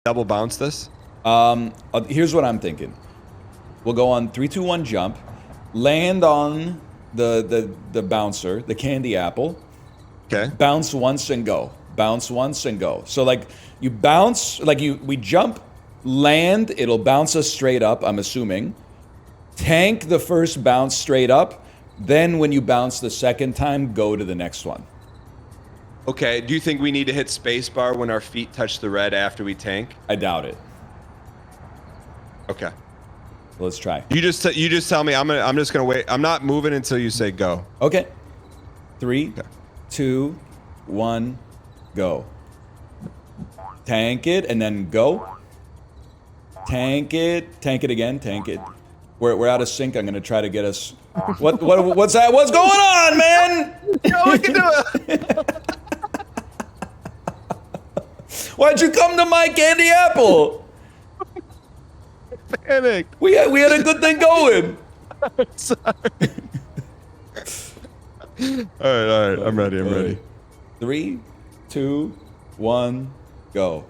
double bounce this? Here's what I'm thinking. We'll go on 3, 2, 1 jump, land on the bouncer, the candy apple. Okay. Bounce once and go. Bounce once and go. So like you bounce, we jump, land, it'll bounce us straight up, I'm assuming. Tank the first bounce straight up, then when you bounce the second time, go to the next one. Okay, do you think we need to hit spacebar when our feet touch the red after we tank? I doubt it. Okay. Let's try. You just tell me. I'm just gonna wait. I'm not moving until you say go. Okay. 3, 2, 1, go. Tank it and then go. Tank it again. Tank it. We're out of sync. I'm gonna try to get us. What's that? What's going on, man? No, we can do it. Why'd you come to my candy apple? Panic. We had a good thing going. Sorry. All right. I'm ready. 3, 2, 1, go.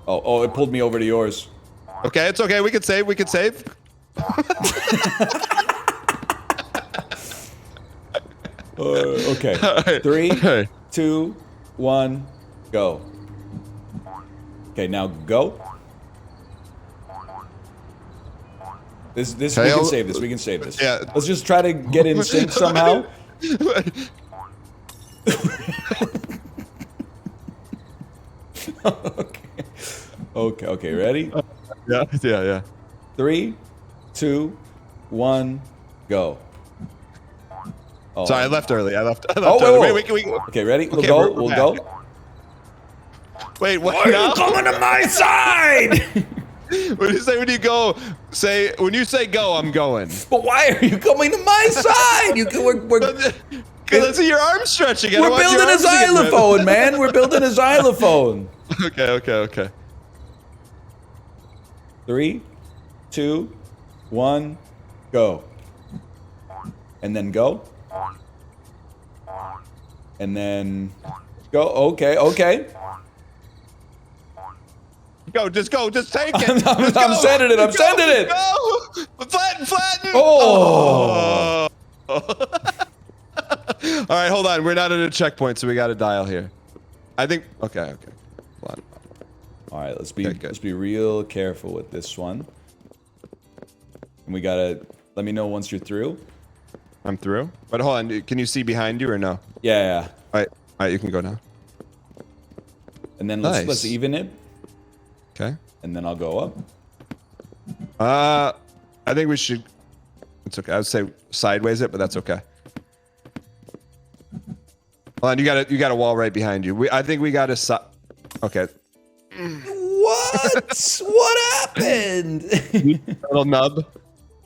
Oh, it pulled me over to yours. Okay, it's okay. We can save. Okay. 3, 2, 1, go. Okay, now go. This we can save this. We can save this. Yeah. Let's just try to get in sync somehow. Okay. Ready? Yeah. 3, 2, 1, go. Oh. Sorry, I left early. Early. Wait. Wait. Okay, ready? We'll Okay, go. we're We'll back. go. Wait, what? Why are you coming to my side? When you say go, I'm going. But why are you coming to my side? Because your arm stretching. We're building a xylophone, man. We're building a xylophone. Okay. 3, 2, 1, go. And then go. And then go. Okay. Just take it. I'm sending it. Go. Flatten. Oh. All right, hold on. We're not at a checkpoint, so we got to dial here. I think. Okay. Flatten. All right, let's be real careful with this one. And we gotta let me know once you're through. I'm through. But hold on. Can you see behind you or no? Yeah. All right. You can go now. And then let's even it. Okay. And then I'll go up. I think we should. It's okay. I would say sideways it, but that's okay. Hold on. You got a wall right behind you. I think we got to. Okay. What? What happened? Little nub.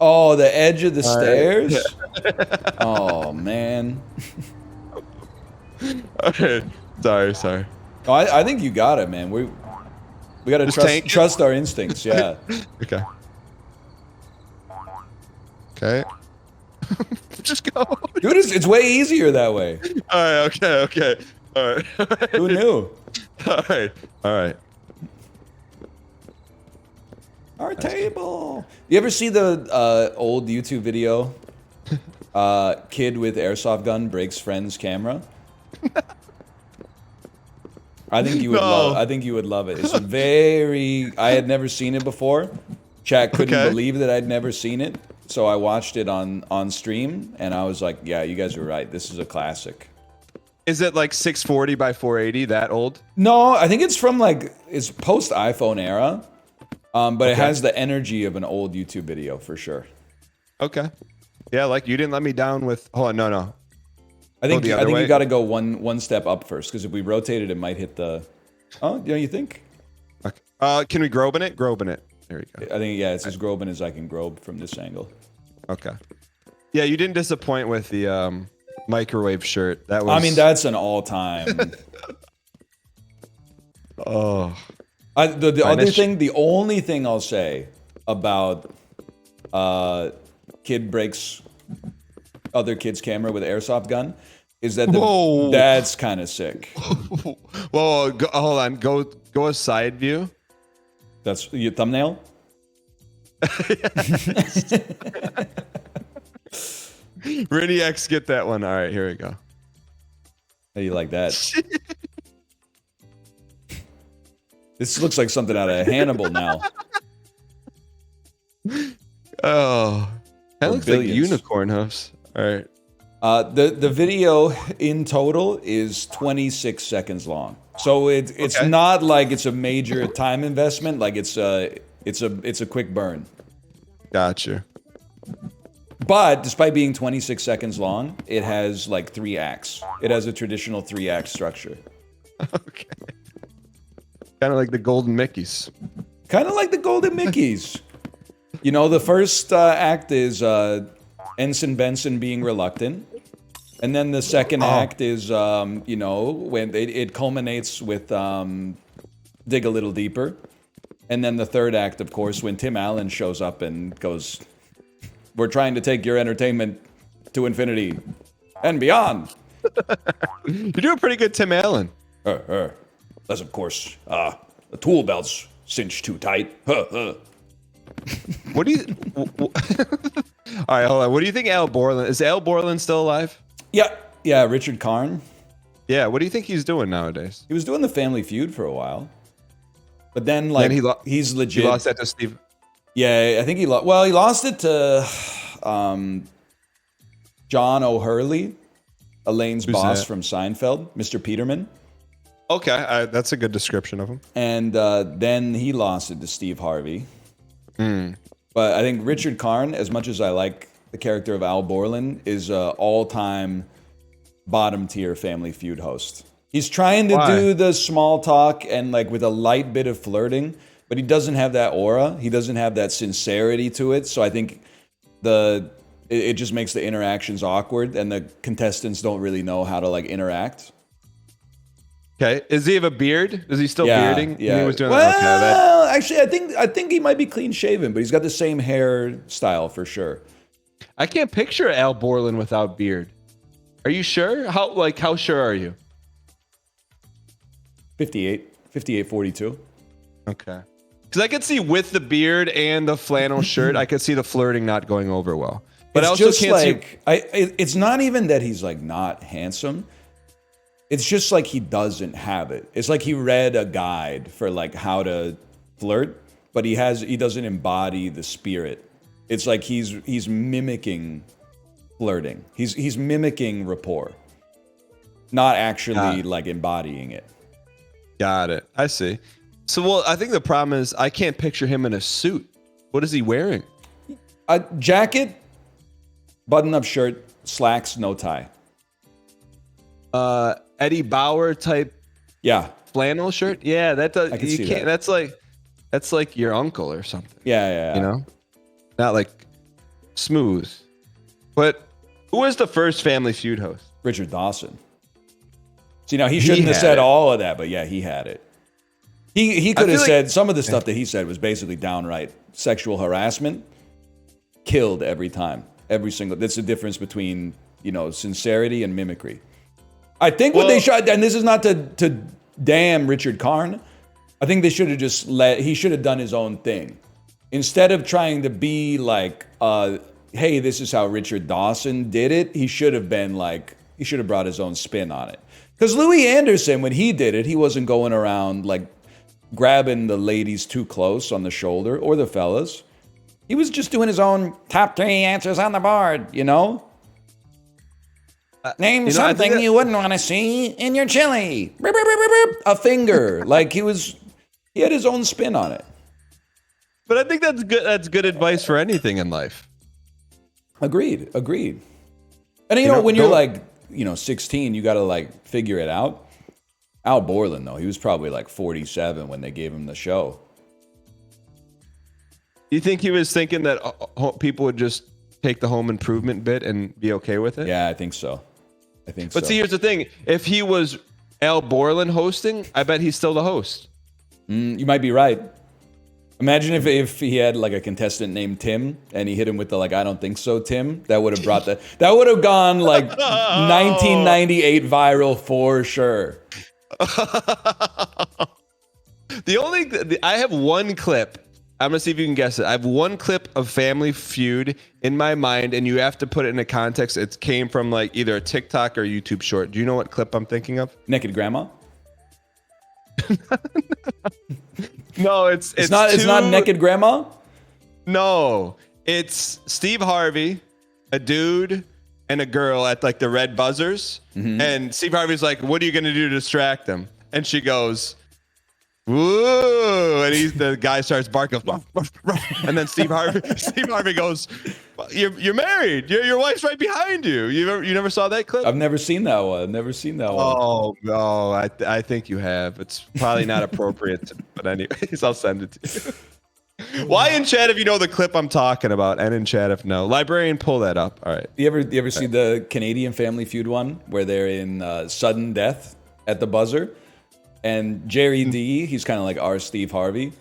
Oh, the edge of the stairs? Oh, man. Okay. Sorry. Oh, I think you got it, man. We got to trust our instincts, yeah. Okay. Just go. Dude, it's way easier that way. All right, okay. All right. Who knew? All right. Our table. You ever see the old YouTube video? Kid with airsoft gun breaks friend's camera. I think you would love it. It's very. I had never seen it before. Chat couldn't believe that I'd never seen it, so I watched it on stream, and I was like, "Yeah, you guys are right. This is a classic." Is it like 640 by 480? That old? No, I think it's from it's post iPhone era. But it has the energy of an old YouTube video for sure. Okay. Yeah, like you didn't let me down with. Hold on, no. I think you got to go one step up first, because if we rotate it, it might hit the. Oh, you think? Okay. Can we grobe in it? Grobe in it. There we go. I think it's as grobe as I can grobe from this angle. Okay. Yeah, you didn't disappoint with the microwave shirt. That was. I mean, that's an all-time. Oh. The only thing I'll say about kid breaks other kid's camera with airsoft gun is that that's kind of sick. Whoa, hold on. Go Go a side view. That's your thumbnail? Rennie X, get that one. All right, here we go. How do you like that? This looks like something out of Hannibal now. Oh, that looks like billions. unicorn hoofs. All right. The video in total is 26 seconds long, so it's Okay. not like it's a major time investment. Like it's a quick burn. Gotcha. But despite being 26 seconds long, it has like 3 acts. It has a traditional 3-act structure. Okay. Kind of like the Golden Mickeys. Kind of like the Golden Mickeys. You know, the first act is Ensign Benson being reluctant. And then the second act is, you know, when it culminates with Dig a Little Deeper. And then the third act, of course, when Tim Allen shows up and goes, "We're trying to take your entertainment to infinity and beyond." You're doing pretty good, Tim Allen. That's, of course, the tool belt's cinched too tight. What do you... All right, hold on. What do you think Al Borland... Is Al Borland still alive? Yeah, Richard Karn. Yeah, what do you think he's doing nowadays? He was doing the Family Feud for a while. But then, like, he's legit. He lost that to Steve... Yeah, I think he lost... Well, he lost it to John O'Hurley, Elaine's boss from Seinfeld, Mr. Peterman. Okay, that's a good description of him. And then he lost it to Steve Harvey. But I think Richard Karn, as much as I like the character of Al Borland, is an all-time bottom-tier Family Feud host. He's trying to do the small talk and like with a light bit of flirting, but he doesn't have that aura. He doesn't have that sincerity to it. So I think it just makes the interactions awkward, and the contestants don't really know how to like interact. Okay, does he have a beard? Is he still bearding? Yeah. He was doing well, actually, I think he might be clean shaven, but he's got the same hairstyle for sure. I can't picture Al Borland without beard. Are you sure? How sure are you? 58, 42. Okay. Because I could see with the beard and the flannel shirt, I could see the flirting not going over well. But I also just can't like, it's not even that he's like not handsome. It's just like he doesn't have it. It's like he read a guide for like how to flirt, but he doesn't embody the spirit. It's like he's mimicking flirting. He's mimicking rapport, not actually like embodying it. Got it. I see. So, well, I think the problem is I can't picture him in a suit. What is he wearing? A jacket, button-up shirt, slacks, no tie. Eddie Bauer type flannel shirt. Yeah, that does. I can see that. That's like your uncle or something. Yeah. You know, not like smooth. But who was the first Family Feud host? Richard Dawson. See, now he shouldn't have said all of that, but yeah, he had it. He could have said some of the stuff that he said was basically downright sexual harassment. Killed every time, every single. That's the difference between sincerity and mimicry. I think what they should, and this is not to damn Richard Karn. I think they should have just he should have done his own thing. Instead of trying to be like, hey, this is how Richard Dawson did it, he should have brought his own spin on it. Because Louis Anderson, when he did it, he wasn't going around like grabbing the ladies too close on the shoulder, or the fellas. He was just doing his own top 3 answers on the board, Name something you wouldn't want to see in your chili. A finger. Like he had his own spin on it. But I think that's good. That's good advice for anything in life. Agreed. And when you're like, 16, you got to like figure it out. Al Borland, though, he was probably like 47 when they gave him the show. Do you think he was thinking that people would just take the home improvement bit and be okay with it? Yeah, I think so. But see, here's the thing. If he was Al Borland hosting, I bet he's still the host. You might be right. Imagine if he had like a contestant named Tim and he hit him with the like, I don't think so, Tim. That would have brought that would have gone like 1998 viral for sure. I have one clip. I'm gonna see if you can guess it. I have one clip of Family Feud in my mind, and you have to put it in a context. It came from like either a TikTok or YouTube short. Do you know what clip I'm thinking of? Naked grandma? No, it's not naked grandma? No, it's Steve Harvey, a dude, and a girl at like the red buzzers. And Steve Harvey's like, "What are you gonna do to distract them?" And she goes, "Woo!" And the guy starts barking, ruff, ruff, ruff. And then Steve Harvey goes, "You're married. Your wife's right behind you. You never saw that clip?" I've never seen that one. Oh no, I think you have. It's probably not appropriate, but anyways, I'll send it to you. Why in chat if you know the clip I'm talking about, and in chat if no. Librarian, pull that up. All right. You ever see the Canadian Family Feud one where they're in sudden death at the buzzer? And Jerry D, he's kind of like our Steve Harvey.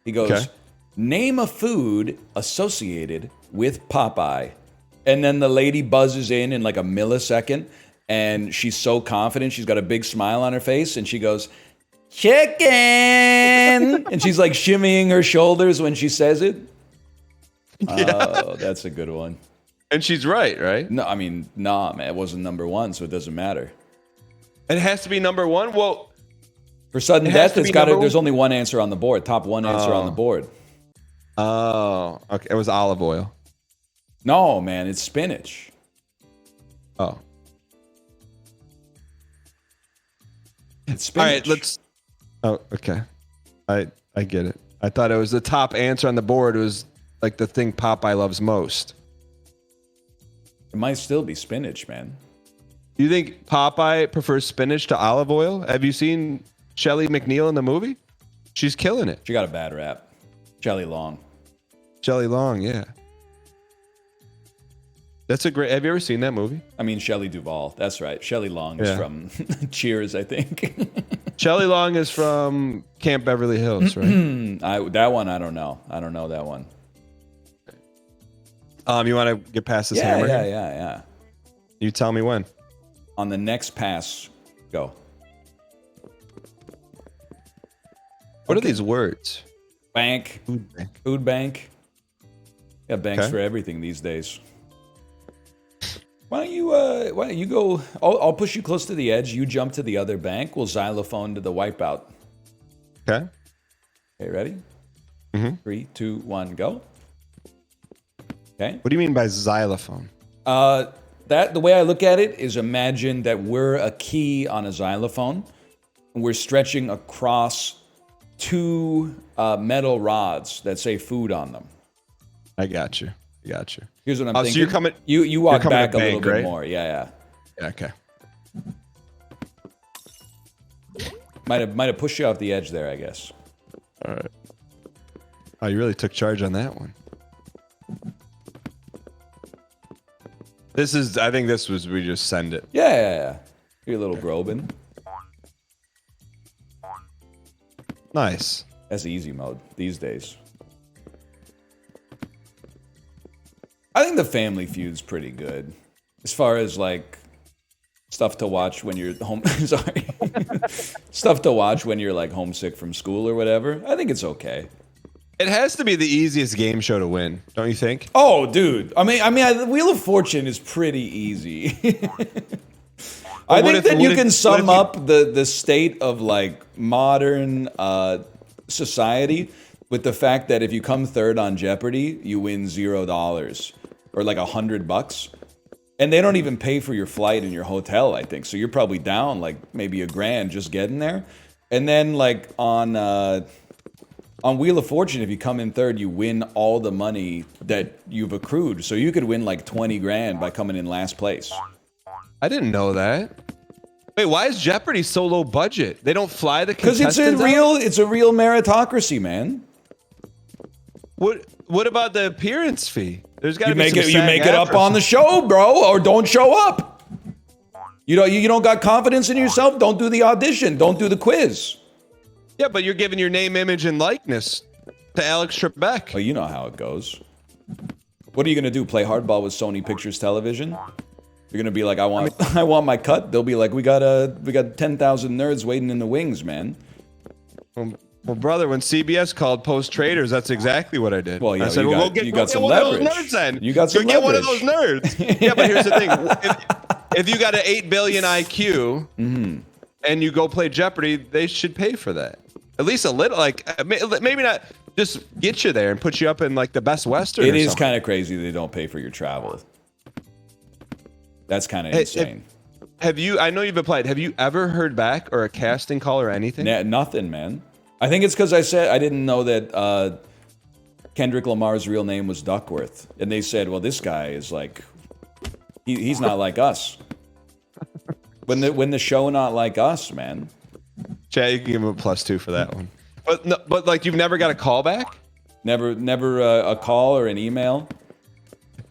He goes, name a food associated with Popeye. And then the lady buzzes in like a millisecond, and she's so confident. She's got a big smile on her face, and she goes, chicken! And she's like shimmying her shoulders when she says it. Yeah. Oh, that's a good one. And she's right? No, I mean, nah, man, it wasn't number one, so it doesn't matter. It has to be number one? Well, for sudden death, there's only one answer on the board. Top one answer on the board. Oh, okay. It was olive oil. No, man, it's spinach. Oh. It's spinach. All right, Oh, okay. I get it. I thought it was the top answer on the board. It was like the thing Popeye loves most. It might still be spinach, man. Do you think Popeye prefers spinach to olive oil? Have you seen Shelley McNeil in the movie? She's killing it. She got a bad rap. Shelley Long. Shelley Long, yeah. That's a great. Have you ever seen that movie? I mean, Shelley Duvall. That's right. Shelley Long is from Cheers, I think. Shelley Long is from Camp Beverly Hills, right? That one, I don't know. I don't know that one. You want to get past this hammer? Yeah. You tell me when. On the next pass, go. What are these words? Bank. Food bank. Food bank. Got banks for everything these days. Why don't you go? I'll push you close to the edge. You jump to the other bank. We'll xylophone to the wipeout. Okay. Okay, ready? 3, 2, 1, go. Okay. What do you mean by xylophone? The way I look at it is imagine that we're a key on a xylophone, and we're stretching across two metal rods that say food on them. I got you. Here's what I'm thinking. So you're coming. You walk back a little bit right? more. Yeah. Okay. Might have pushed you off the edge there, I guess. All right. Oh, you really took charge on that one. I think this was, we just send it. Yeah. Your little Groban. Nice. That's easy mode these days. I think the Family Feud's pretty good. As far as like stuff to watch when you're home. Sorry. Stuff to watch when you're like homesick from school or whatever. I think it's okay. It has to be the easiest game show to win, don't you think? Oh, dude. I mean, Wheel of Fortune is pretty easy. I think that you can sum up the state of like modern society with the fact that if you come third on Jeopardy, you win $0 or like $100, and they don't even pay for your flight and your hotel. I think so. You're probably down like maybe $1,000 just getting there, and then like on Wheel of Fortune, if you come in third, you win all the money that you've accrued. So you could win like $20,000 by coming in last place. I didn't know that. Wait, why is Jeopardy so low budget? They don't fly the contestants because it's a real meritocracy, man. What about the appearance fee? There's got to be you make it up on the show, bro, or don't show up. You don't got confidence in yourself? Don't do the audition. Don't do the quiz. Yeah, but you're giving your name, image, and likeness to Alex Trebek. Well, you know how it goes. What are you gonna do? Play hardball with Sony Pictures Television? You're gonna be like, I want my cut. They'll be like, we got 10,000 nerds waiting in the wings, man. Well, brother, when CBS called Post Traders, that's exactly what I did. Well, yeah, I said, you got some leverage. You get one of those nerds. Yeah, but here's the thing: if you got an 8 billion IQ and you go play Jeopardy, they should pay for that. At least a little, like maybe not just get you there and put you up in like the Best Western. It is kind of crazy they don't pay for your travel. That's kind of insane. Have you? I know you've applied. Have you ever heard back or a casting call or anything? Nothing, man. I think it's because I said I didn't know that Kendrick Lamar's real name was Duckworth, and they said, "Well, this guy is like, he's not like us." When the show not like us, man. Chad, you can give him a +2 for that one. But no, but like you've never got a call back? Never a call or an email.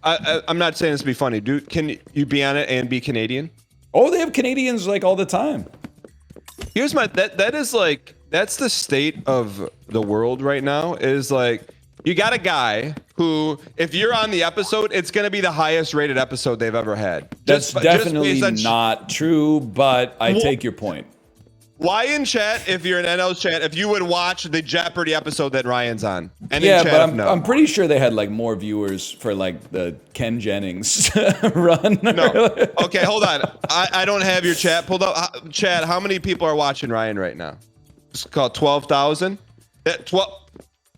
I'm not saying this to be funny. Can you be on it and be Canadian? Oh, they have Canadians like all the time. Here's that's the state of the world right now. Is like you got a guy who, if you're on the episode, it's going to be the highest rated episode they've ever had. That's definitely not true, but I take your point. Why in chat, if you're in NL's chat, if you would watch the Jeopardy episode that Ryan's on? And yeah, in chat, but I'm pretty sure they had like more viewers for like the Ken Jennings run. No. Okay, hold on. I don't have your chat pulled up. Chad, how many people are watching Ryan right now? It's called 12,000.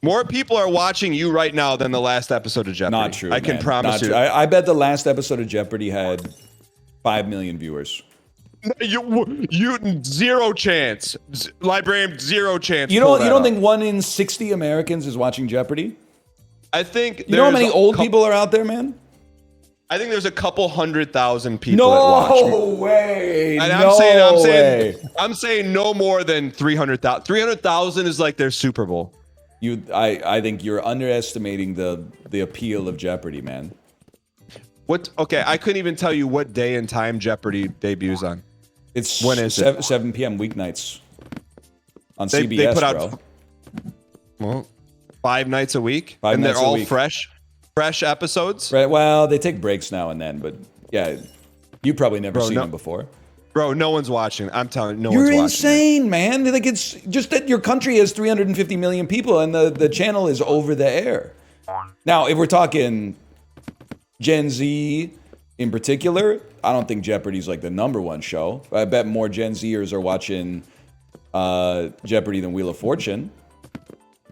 More people are watching you right now than the last episode of Jeopardy. Not true. I can promise you. I bet the last episode of Jeopardy had 5 million viewers. You zero chance. Librarian, zero chance. You don't think 1 in 60 Americans is watching Jeopardy? I think you know how many old people are out there, man? I think there's a couple 100,000 people that watch. No way. And I'm saying no more than 300,000. 300,000 is like their Super Bowl. I think you're underestimating the appeal of Jeopardy, man. Okay, I couldn't even tell you what day and time Jeopardy debuts on. When is it? 7 p.m. weeknights on CBS, they put out, bro. Well, 5 nights a week, and they're all fresh episodes. Right. Well, they take breaks now and then, but yeah, you probably never seen them before. Bro, no one's watching. I'm telling you, no one's watching. You're insane, man. Like, it's just that your country has 350 million people and the channel is over the air. Now, if we're talking Gen Z in particular, I don't think Jeopardy's like the #1 show. I bet more Gen Zers are watching Jeopardy than Wheel of Fortune.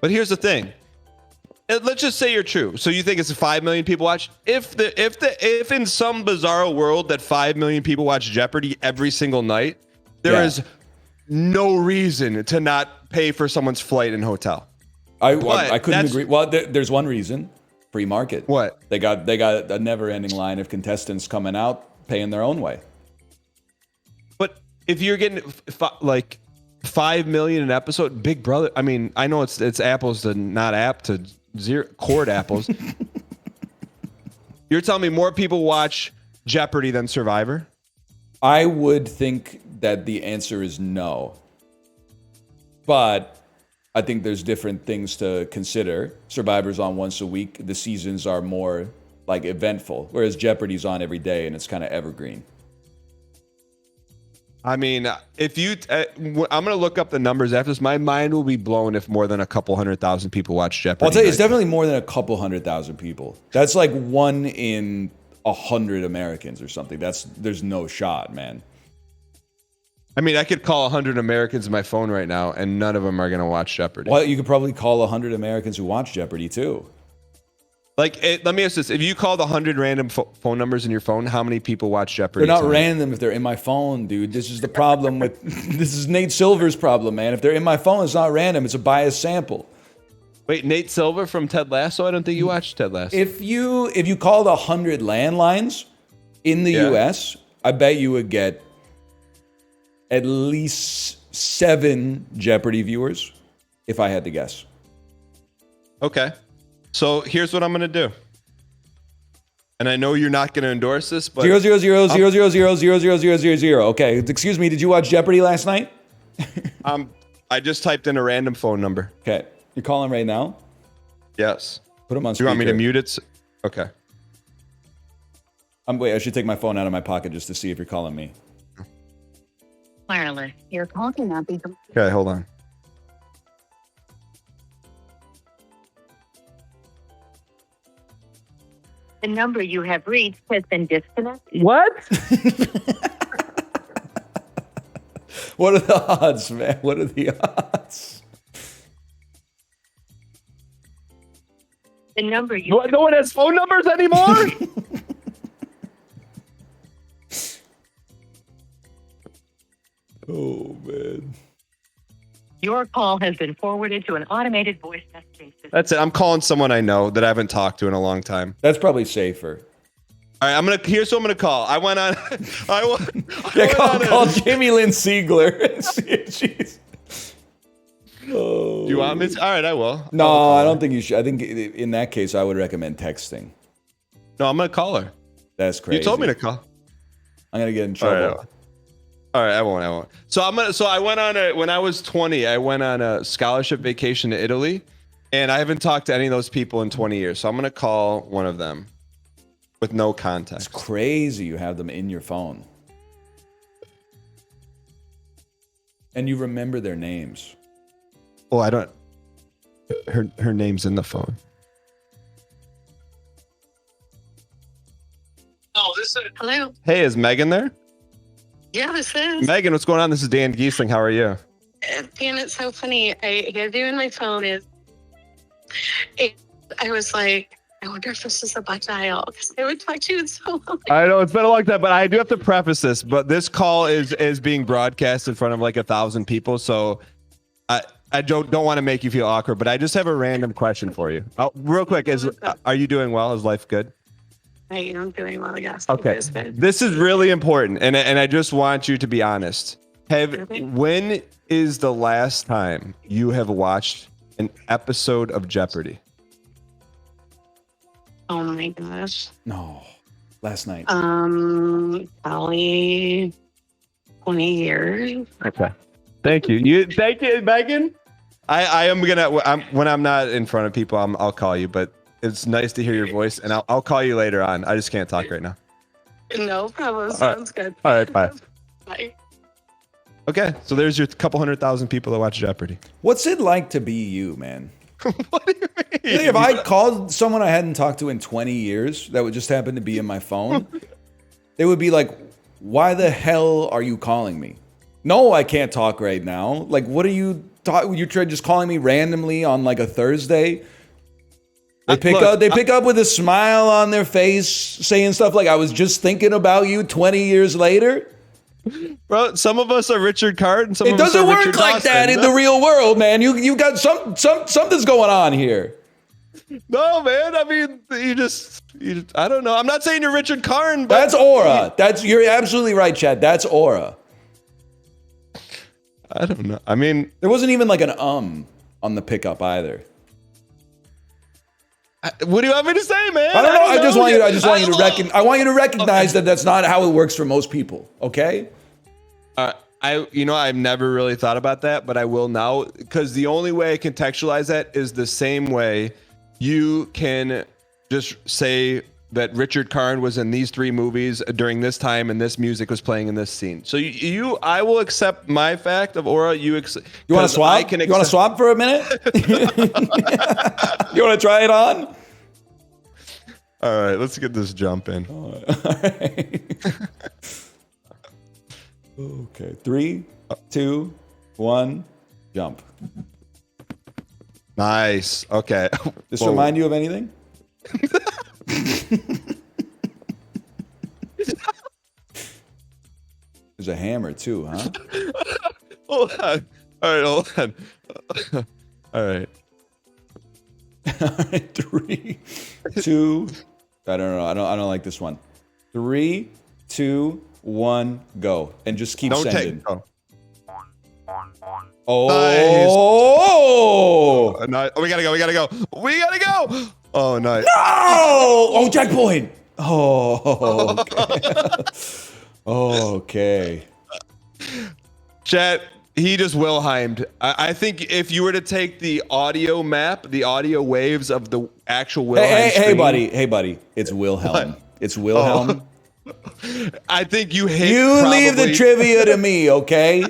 But here's the thing. Let's just say you're true. So you think it's 5 million people watch? If in some bizarre world that 5 million people watch Jeopardy every single night, there is no reason to not pay for someone's flight and hotel. I couldn't agree. Well, there's one reason. Free market. What? They got a never-ending line of contestants coming out paying their own way. But if you're getting like 5 million an episode, Big Brother. I mean, I know it's apples to not app to zero cord apples. You're telling me more people watch Jeopardy than Survivor? I would think that the answer is no. But I think there's different things to consider. Survivor's on once a week. The seasons are more like eventful, whereas Jeopardy's on every day and it's kind of evergreen. I mean, if you, I'm going to look up the numbers after this. My mind will be blown if more than a couple 100,000 people watch Jeopardy. I'll tell you, it's definitely more than a couple 100,000 people. That's like 1 in 100 Americans or something. There's no shot, man. I mean, I could call 100 Americans on my phone right now, and none of them are going to watch Jeopardy. Well, you could probably call 100 Americans who watch Jeopardy too. Like, let me ask this. If you called 100 random phone numbers in your phone, how many people watch Jeopardy? They're not random if they're in my phone, dude. This is the problem with... This is Nate Silver's problem, man. If they're in my phone, it's not random. It's a biased sample. Wait, Nate Silver from Ted Lasso? I don't think you watched Ted Lasso. If you called 100 landlines in the U.S., I bet you would get at least 7 Jeopardy viewers, if I had to guess. Okay. So here's what I'm going to do. And I know you're not going to endorse this, but... 00000000000. Okay, excuse me, did you watch Jeopardy last night? I just typed in a random phone number. Okay, you're calling right now? Yes. Put them on speaker. Do you want me to mute it? Okay. Wait, I should take my phone out of my pocket just to see if you're calling me. Wireless. Your call cannot be... Okay, hold on. The number you have reached has been disconnected. What? What are the odds, man? What are the odds? The number you No one has phone numbers anymore? Oh, man. Your call has been forwarded to an automated voice messaging system. That's it. I'm calling someone I know that I haven't talked to in a long time. That's probably safer. All right, here's who I'm gonna call. I went on. Call Jamie Lynn Siegler. Jeez. Oh. Do you want me to? All right, I will. No, I don't think you should. I think in that case, I would recommend texting. No, I'm gonna call her. That's crazy. You told me to call. I'm gonna get in trouble. All right, I won't. So I went on when I was 20, I went on a scholarship vacation to Italy, and I haven't talked to any of those people in 20 years. So I'm gonna call one of them with no context. It's crazy you have them in your phone. And you remember their names. Oh, I don't. Her name's in the phone. Oh, hello. Hey, is Megan there? Yeah, this is. Megan, what's going on? This is Dan Giesling. How are you? Dan, it's so funny. I have you in my phone. I was like, I wonder if this is a butt dial because I would talk to you in so long. I know it's been a long time, but I do have to preface this. But this call is being broadcast in front of like 1,000 people, so I don't want to make you feel awkward. But I just have a random question for you. Real quick, are you doing well? Is life good? I am doing well, I guess. Okay, this is really important, and I just want you to be honest. When is the last time you have watched an episode of Jeopardy? Oh my gosh. No, last night. Probably 20 years. Okay, thank you. Thank you, Megan. I am gonna when I'm not in front of people, I'll call you, but. It's nice to hear your voice, and I'll call you later on. I just can't talk right now. No problem. Sounds good. All right, bye. Bye. Okay, so there's your couple 100,000 people that watch Jeopardy. What's it like to be you, man? What do you mean? You think if I called someone I hadn't talked to in 20 years that would just happen to be in my phone, they would be like, why the hell are you calling me? No, I can't talk right now. Like, what are you talking? You're just calling me randomly on like a Thursday? They pick up with a smile on their face, saying stuff like, I was just thinking about you 20 years later. Bro, some of us are Richard Card and some of us are It doesn't work Richard like Dawson. that in the real world, man. You got something's going on here. No, man. I mean, you just I don't know. I'm not saying you're Richard Karn, but That's aura. You're absolutely right, Chad. That's aura. I don't know. I mean, There wasn't even like an on the pickup either. what do you want me to say, man? I don't know. I just want you to recognize that that's not how it works for most people. Okay. I've never really thought about that, but I will now, because the only way I contextualize that is the same way you can just say that Richard Karn was in these 3 movies during this time and this music was playing in this scene. So I will accept my fact of aura. You want to swap? You want to swap for a minute? You want to try it on? All right, let's get this jump in. All right. Okay, 3, 2, 1, jump. Nice. Okay. This remind you of anything? There's a hammer too, huh? Hold on. All right, hold on. All right. All right, 3, 2. I don't know. I don't like this one. 3, 2, 1, go, and just keep sending. Oh! Nice. We gotta go. Oh, nice. No! Oh, checkpoint. Oh. Okay. Chat. He just Wilhelmed. I think if you were to take the audio map, the audio waves of the actual Wilhelm screen, hey, buddy. It's Wilhelm. It's Wilhelm. Oh. I think you hit. You leave the trivia to me, okay?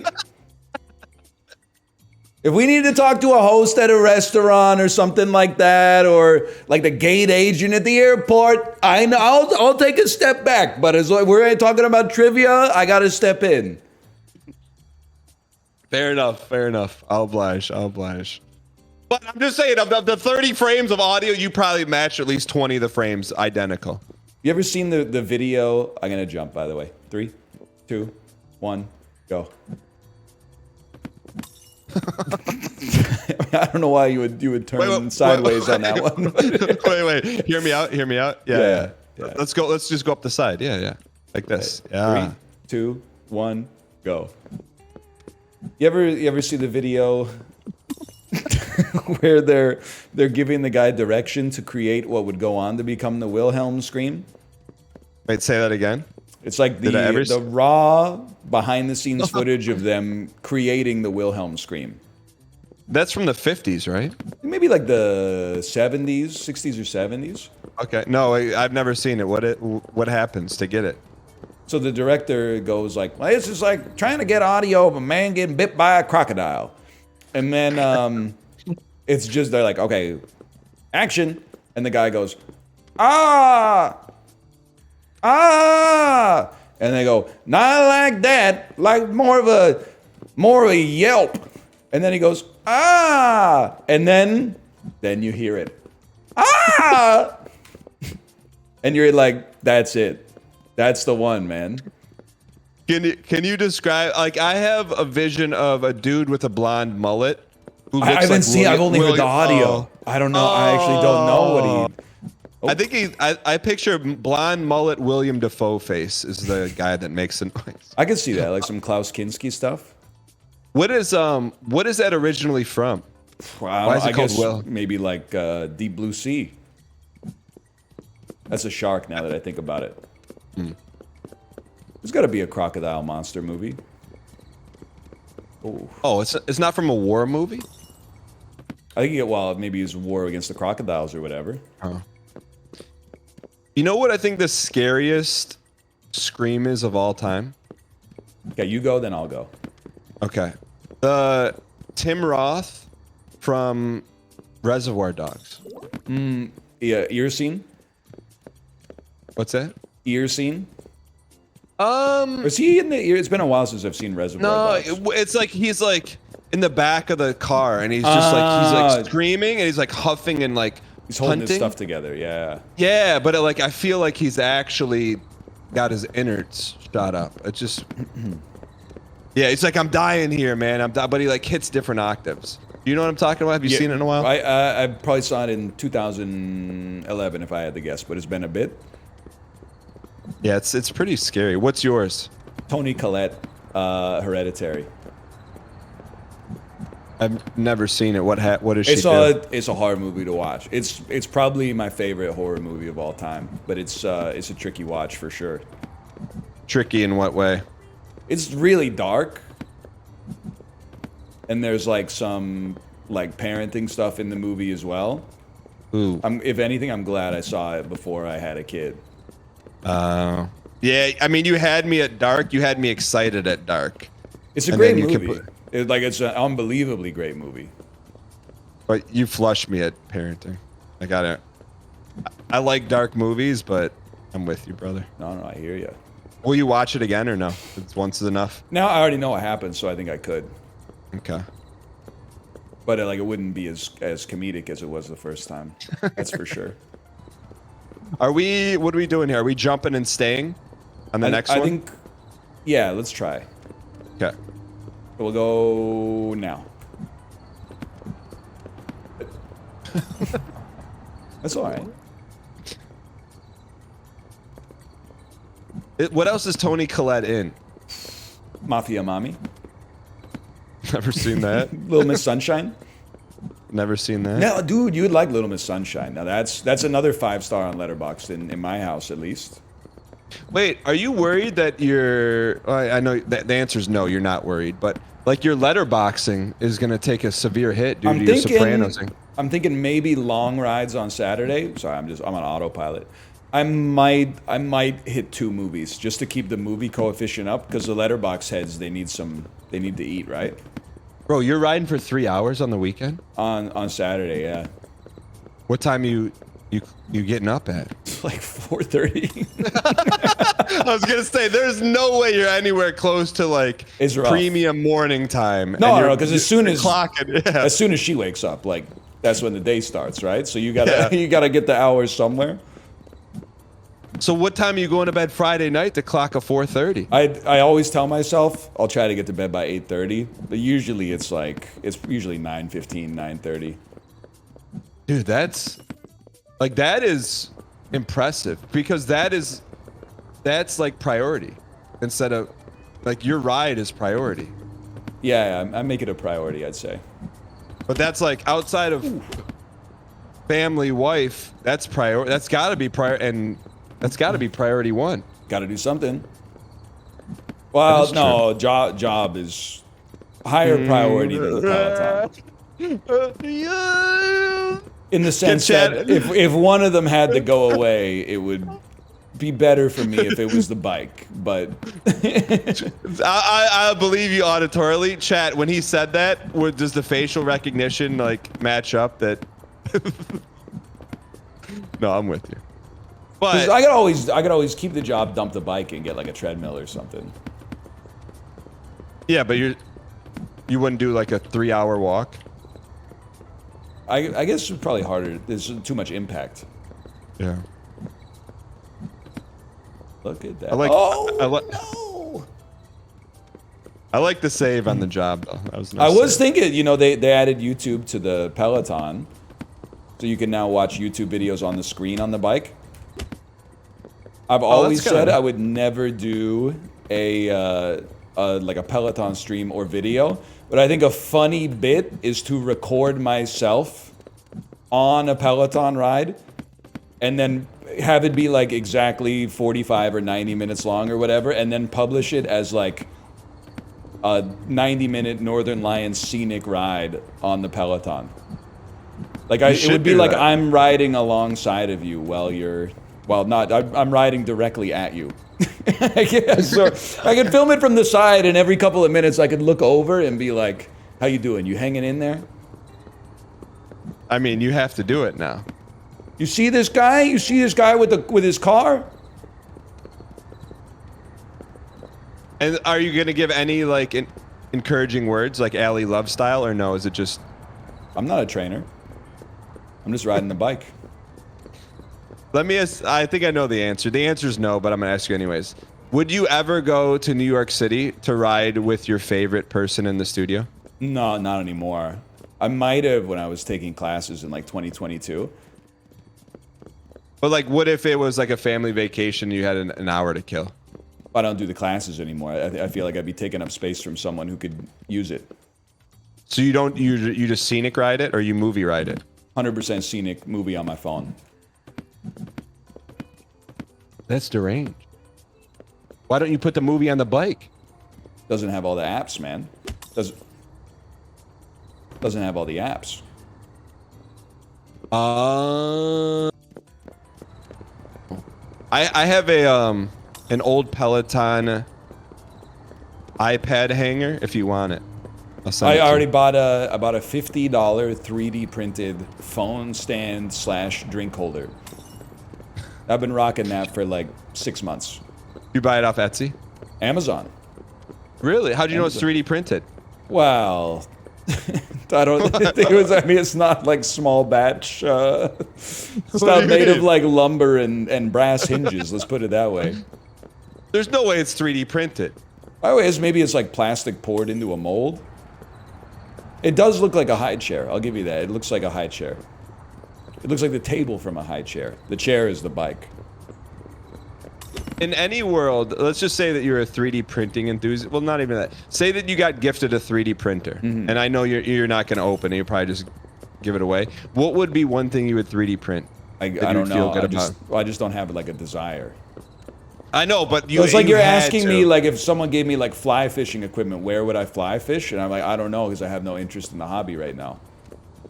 If we need to talk to a host at a restaurant or something like that, or like the gate agent at the airport, I know I'll take a step back. But as we're talking about trivia, I got to step in. Fair enough. I'll oblige. But I'm just saying, of the 30 frames of audio, you probably matched at least 20 of the frames identical. You ever seen the video? I'm gonna jump, by the way. 3, 2, 1, go. I don't know why you would turn sideways on that one. wait. Hear me out. Yeah. Let's go. Let's just go up the side. Yeah. Like this. Yeah. 3, 2, 1, go. You ever see the video where they're giving the guy direction to create what would go on to become the Wilhelm scream? Wait, say that again. It's like the raw behind the scenes footage of them creating the Wilhelm scream. That's from the 50s, right? Maybe like the 70s, 60s or 70s. Okay. No, I've never seen it. What happens to get it? So the director goes like, well, this is like trying to get audio of a man getting bit by a crocodile. And then it's just, they're like, okay, action. And the guy goes, ah. And they go, not like that, like more of a yelp. And then he goes, ah. And then you hear it, ah. And you're like, that's it. That's the one, man. Can you describe? Like, I have a vision of a dude with a blonde mullet who looks I haven't like seen. I've only heard the audio. I don't know. I actually don't know what he. I think I picture blonde mullet William Dafoe face is the guy that makes the noise. I could see that, like some Klaus Kinski stuff. What is that originally from? Wow, Why is it I called guess Will? maybe like Deep Blue Sea. That's a shark. Now that I think about it, there's got to be a crocodile monster movie. Oh, it's not from a war movie? I think maybe it's war against the crocodiles or whatever. Oh. You know what I think the scariest scream is of all time? Okay, you go, then I'll go. Okay. Tim Roth from Reservoir Dogs. Yeah, ear scene? What's that? Ear scene? Is he in the ear? It's been a while since I've seen Reservoir Dogs. It's like he's like in the back of the car and he's just like screaming and he's like huffing and like he's holding hunting. his stuff together, yeah. Yeah, but I feel like he's actually got his innards shot up. It's just yeah, it's like I'm dying here, man. But he like hits different octaves. You know what I'm talking about? Have you seen it in a while? I probably saw it in 2011 if I had to guess, but it's been a bit. Yeah, it's pretty scary. What's yours? Toni Collette, Hereditary. I've never seen it. What does she do? It's a horror movie to watch. It's probably my favorite horror movie of all time, but it's a tricky watch for sure. Tricky in what way? It's really dark, and there's like some like parenting stuff in the movie as well. Ooh. If anything, I'm glad I saw it before I had a kid. Yeah. I mean, you had me at dark. You had me excited at dark. It's a great movie. It's an unbelievably great movie. But you flushed me at parenting. I like dark movies, but I'm with you, brother. No, I hear you. Will you watch it again or no? Once is enough. Now I already know what happens, so I think I could. Okay. But it wouldn't be as comedic as it was the first time. That's for sure. What are we doing here? Are we jumping and staying on the next one? I think, yeah, let's try. Okay. We'll go now. That's all right. What else is Toni Collette in? Mafia Mommy. Never seen that. Little Miss Sunshine. Never seen that. No, dude, you would like Little Miss Sunshine. Now that's another 5-star on Letterboxd in my house at least. Wait, are you worried that I know that the answer is no, you're not worried, but like your letterboxing is going to take a severe hit due to your Sopranosing. I'm thinking maybe long rides on Saturday. Sorry, I'm on autopilot. I might hit 2 movies just to keep the movie coefficient up because the letterbox heads they need to eat, right? Bro, you're riding for 3 hours on the weekend? On Saturday, yeah. What time you getting up at? It's like 4:30. I was gonna say, there's no way you're anywhere close to like It's rough. premium morning time. No, because as soon as yeah. as soon as she wakes up, like that's when the day starts, right? So you gotta you gotta get the hours somewhere. So what time are you going to bed Friday night to clock a 4:30? I always tell myself I'll try to get to bed by 8:30, but usually it's usually 9:15, 9:30. Dude, that is impressive because that's like priority instead of like your ride is priority. Yeah, I make it a priority, I'd say. But that's like outside of family, wife, that's priority. That's got to be priority one. Got to do something. Well, no, job is higher priority than the Peloton. In the sense that if one of them had to go away, it would be better for me if it was the bike. But I believe you auditorily. Chat, when he said that, does the facial recognition like match up that? No, I'm with you. But I could always keep the job, dump the bike, and get like a treadmill or something. Yeah, but you wouldn't do like a 3-hour walk. I guess it's probably harder. There's too much impact. Yeah. Look at that. No! I like the save on the job though. That was nice. I was thinking, they added YouTube to the Peloton, so you can now watch YouTube videos on the screen on the bike. I've always said I would never do a Peloton stream or video, but I think a funny bit is to record myself on a Peloton ride and then have it be like exactly 45 or 90 minutes long or whatever, and then publish it as like a 90-minute Northern Lions scenic ride on the Peloton. Like it would be like I'm riding alongside of you while you're... Well, I'm riding directly at you. So I could film it from the side, and every couple of minutes I could look over and be like, how you doing? You hanging in there? I mean, you have to do it now. You see this guy? You see this guy with his car? And are you gonna give any like encouraging words, like Ali Love style, or no? Is it just? I'm not a trainer. I'm just riding the bike. Let me ask, I think I know the answer. The answer is no, but I'm gonna ask you anyways. Would you ever go to New York City to ride with your favorite person in the studio? No, not anymore. I might have when I was taking classes in like 2022. But like, what if it was like a family vacation and you had an hour to kill? I don't do the classes anymore. I feel like I'd be taking up space from someone who could use it. So you don't, you just scenic ride it or you movie ride it? 100% scenic movie on my phone. That's deranged. Why don't you put the movie on the bike? Doesn't have all the apps, man. Doesn't have all the apps. I have an old Peloton iPad hanger if you want it. I already bought a $50 3D printed phone stand / drink holder. I've been rocking that for like 6 months. You buy it off Etsy? Amazon. Really? How'd you know it's 3D printed? Well, I don't think it was. I mean, it's not like small batch. It's not made of like lumber and brass hinges. Let's put it that way. There's no way it's 3D printed. Maybe it's like plastic poured into a mold. It does look like a high chair. I'll give you that. It looks like a high chair. It looks like the table from a high chair. The chair is the bike. In any world, let's just say that you're a 3D printing enthusiast. Well, not even that. Say that you got gifted a 3D printer, and I know you're not going to open it. You probably just give it away. What would be one thing you would 3D print? I don't know. I just don't have like a desire. I know, but it's like you're asking me like if someone gave me like fly fishing equipment, where would I fly fish? And I'm like, I don't know because I have no interest in the hobby right now.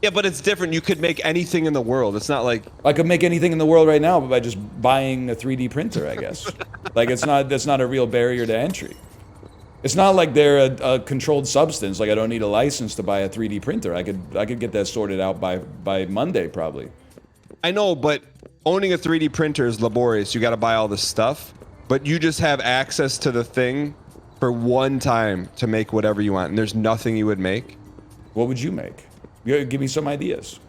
Yeah, but it's different. You could make anything in the world. It's not like I could make anything in the world right now, but by just buying a 3D printer, I guess. Like that's not a real barrier to entry. It's not like they're a controlled substance. Like I don't need a license to buy a 3D printer. I could get that sorted out by Monday probably. I know, but owning a 3D printer is laborious. You got to buy all this stuff, but you just have access to the thing for one time to make whatever you want, and there's nothing you would make. What would you make? Give me some ideas.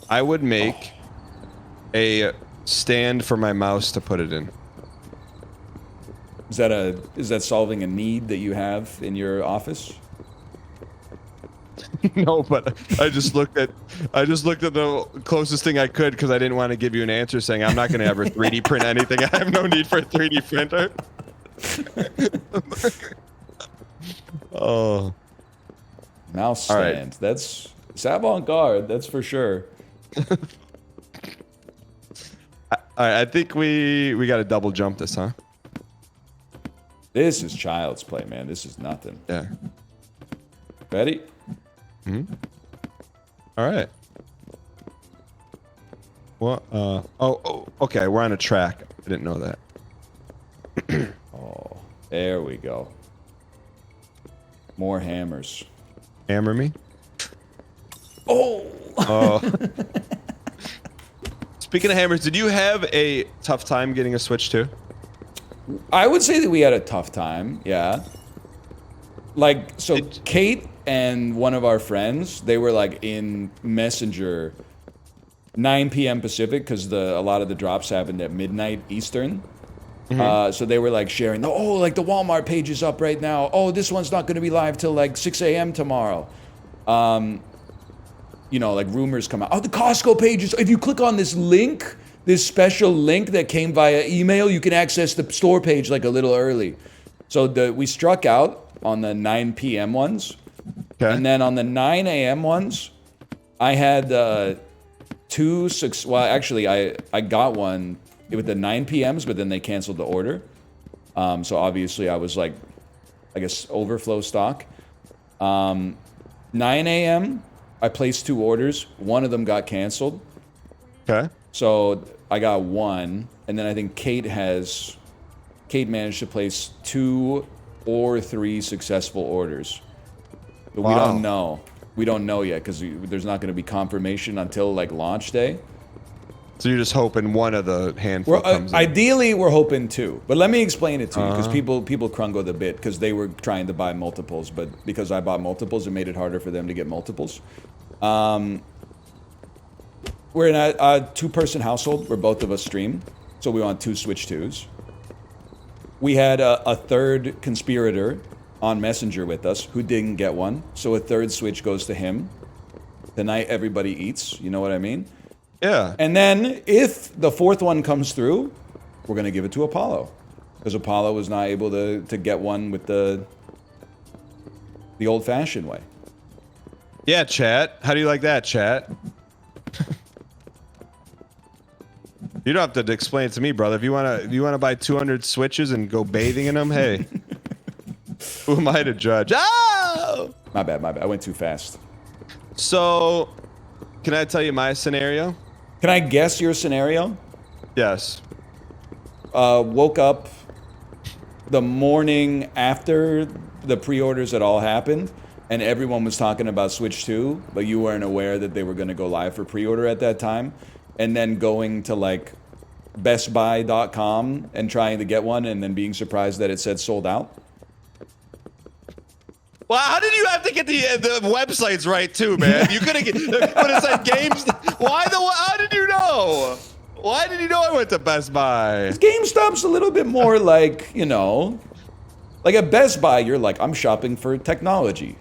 I would make a stand for my mouse to put it in. Is that solving a need that you have in your office? No, but I just looked at the closest thing I could because I didn't want to give you an answer saying I'm not going to ever 3D print anything. I have no need for a 3D printer. Oh. Mouse stand. Right. It's avant-garde, that's for sure. All right, I think we got to double jump this, huh? This is child's play, man. This is nothing. Yeah. Ready? Mm-hmm. All right. Well, oh, okay. We're on a track. I didn't know that. Oh, there we go. More hammers. Hammer me? Oh! Speaking of hammers, did you have a tough time getting a Switch too? I would say that we had a tough time, yeah. Like, so Kate and one of our friends, they were like in Messenger 9 p.m. Pacific because a lot of the drops happened at midnight Eastern. Mm-hmm. So they were like sharing, oh, like the Walmart page is up right now. Oh, this one's not going to be live till like 6 a.m. tomorrow. You know, like rumors come out. Oh, the Costco page is, if you click on this link, this special link that came via email, you can access the store page like a little early. So we struck out on the 9 p.m. ones. Okay. And then on the 9 a.m. ones, I had actually, I got one with the 9 p.m.s, but then they canceled the order. So obviously I was like, I guess, overflow stock. 9 a.m., I placed 2 orders. One of them got canceled. Okay. So I got one, and then I think Kate managed to place 2 or 3 successful orders. But wow. We don't know yet because there's not going to be confirmation until like launch day. So you're just hoping one of the handful comes in. Ideally, we're hoping 2. But let me explain it to you because people crungo the bit because they were trying to buy multiples, but because I bought multiples, it made it harder for them to get multiples. We're in a 2-person household where both of us stream, so we want 2 Switch 2s. We had a third conspirator on Messenger with us who didn't get one, so a third Switch goes to him. The night everybody eats, you know what I mean? Yeah. And then if the 4th one comes through, we're going to give it to Apollo. Because Apollo was not able to get one with the old-fashioned way. Yeah, chat. How do you like that, chat? You don't have to explain it to me, brother. If you wanna buy 200 Switches and go bathing in them, hey. Who am I to judge? Oh! My bad. I went too fast. So, can I tell you my scenario? Can I guess your scenario? Yes. Woke up the morning after the pre-orders had all happened, and everyone was talking about Switch 2, but you weren't aware that they were going to go live for pre-order at that time, and then going to like bestbuy.com and trying to get one, and then being surprised that it said sold out? Well, how did you have to get the websites right too, man? You could have put it said games. How did you know? Why did you know I went to Best Buy? GameStop's a little bit more like, you know, like at Best Buy, you're like, I'm shopping for technology.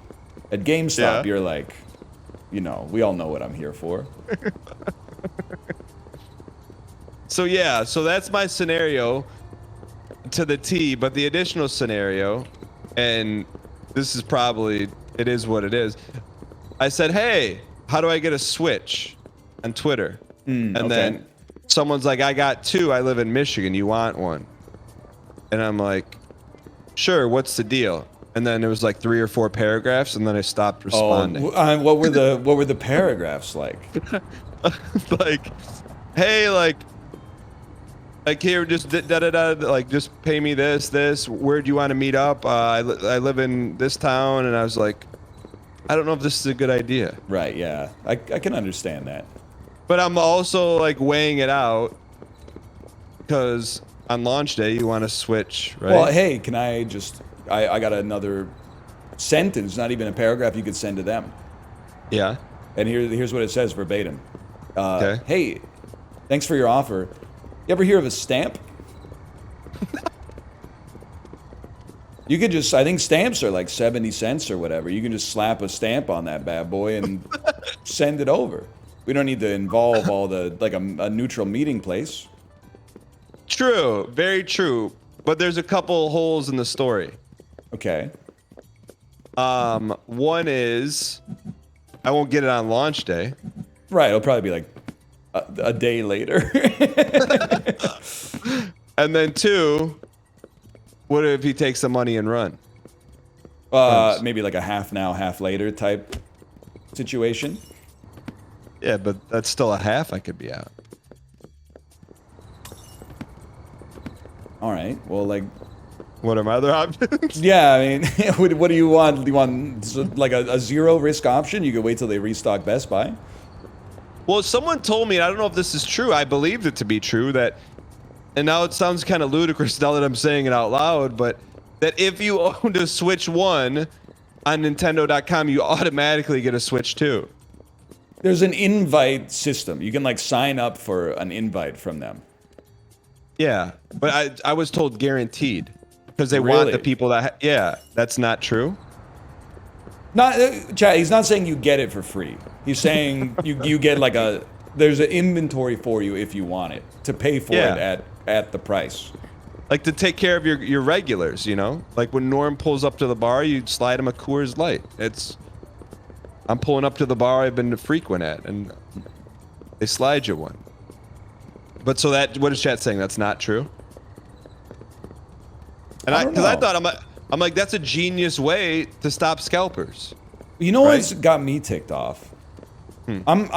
At GameStop, You're like, you know, we all know what I'm here for. So that's my scenario to the T, but the additional scenario, and this is probably, it is what it is. I said, hey, how do I get a Switch on Twitter? Then someone's like, I got 2. I live in Michigan. You want one? And I'm like, sure. What's the deal? And then it was like 3 or 4 paragraphs, and then I stopped responding. What were the paragraphs like? Like, hey, like, Like here, just like just pay me this. Where do you want to meet up? I live in this town, and I was like, I don't know if this is a good idea. Right, yeah. I can understand that. But I'm also like weighing it out because on launch day you want to switch, right? Well, hey, can I just... I got another sentence, not even a paragraph you could send to them. Yeah. And here's what it says verbatim. Okay. Hey, thanks for your offer. You ever hear of a stamp? You could just, I think stamps are like 70 cents or whatever. You can just slap a stamp on that bad boy and send it over. We don't need to involve all the, like a neutral meeting place. True. Very true. But there's a couple holes in the story. Okay. One is I won't get it on launch day. Right, it'll probably be like a day later. And then two, what if he takes the money and run? Maybe like a half now, half later type situation. Yeah, but that's still a half I could be out. All right, well, like... What are my other options? Yeah, I mean, what do you want? Do you want like a zero risk option? You could wait till they restock Best Buy. Well, someone told me, and I don't know if this is true, I believed it to be true, that, and now it sounds kind of ludicrous now that I'm saying it out loud, but that if you owned a Switch 1 on Nintendo.com, you automatically get a Switch 2. There's an invite system. You can like sign up for an invite from them. Yeah, but I was told guaranteed. Because they want Really? the people that... yeah, that's not true. Not, Chad, he's not saying you get it for free. He's saying you get like a... There's an inventory for you if you want it. To pay for it at the price. Like to take care of your regulars, you know? Like when Norm pulls up to the bar, you slide him a Coors Light. I'm pulling up to the bar I've been frequent at, and they slide you one. But so that... What is chat saying? That's not true? And because I thought I'm like that's a genius way to stop scalpers. You know what's got me ticked off? I'm